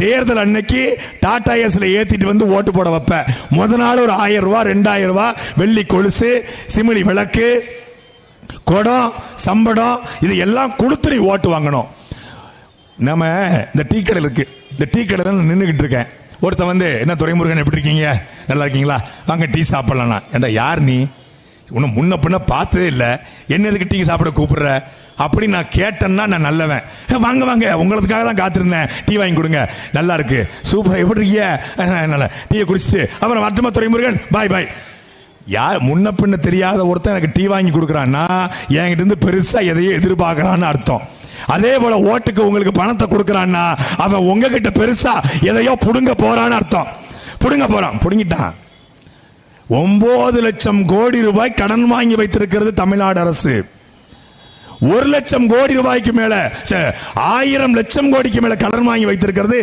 தேர்தல் அன்னைக்கு டாடா ஏஸ்ல ஏத்திட்டு வந்து ஓட்டு போட வைப்ப. முத நாள் ஒரு 1000 ரூபாய் 2000 ரூபாய் வெள்ளி கொலுசு, சிமிழி விளக்கு, குடம், சம்படம் இது எல்லாம் கொடுத்து நீ ஓட்டு வாங்கணும். நம்ம இந்த டீ கடை இருக்கு, இந்த டீ கடை தான் நின்றுகிட்டு இருக்கேன். ஒருத்தன் வந்து, என்ன துரைமுருகன் எப்படி இருக்கீங்க, நல்லா இருக்கீங்களா, வாங்க டீ சாப்பிடலாம். ஏண்டா யார் நீ, உன்னை முன்ன பின்ன பார்த்ததே இல்லை, என்ன எதுக்கு டீ சாப்பிட கூப்பிடுற அப்படி நான் கேட்டேன்னா நான் நல்லவன். வாங்க வாங்க உங்களுக்காக தான் காத்திருந்தேன், டீ வாங்கி கொடுங்க, நல்லா இருக்கு, சூப்பர், எப்படி இருக்கீங்க, நல்லா டீயை குடிச்சிட்டு அப்புறம் வட்டமா துரைமுருகன் பாய் பாய். யார் முன்ன பின்ன தெரியாத ஒருத்தன் எனக்கு டீ வாங்கி கொடுக்குறான்னா என்கிட்ட இருந்து பெருசா எதையும் எதிர்பார்க்கறான்னு அர்த்தம். அதே போல ஓட்டுக்கு உங்களுக்கு பணத்தை கொடுக்கறான்னா அவன் உங்ககிட்ட பெருசா எதையோ புடுங்க போறான்னு அர்த்தம். புடுங்க போறான், புடுங்கிட்டான். 9 லட்சம் கோடி ரூபாய் கடன் வாங்கி வைத்திருக்கிறது தமிழ்நாடு அரசு. 1 லட்சம் கோடி ரூபாய்க்கு மேல 1000 லட்சம் கோடிக்கு மேல கடன் வாங்கி வைத்திருக்கிறது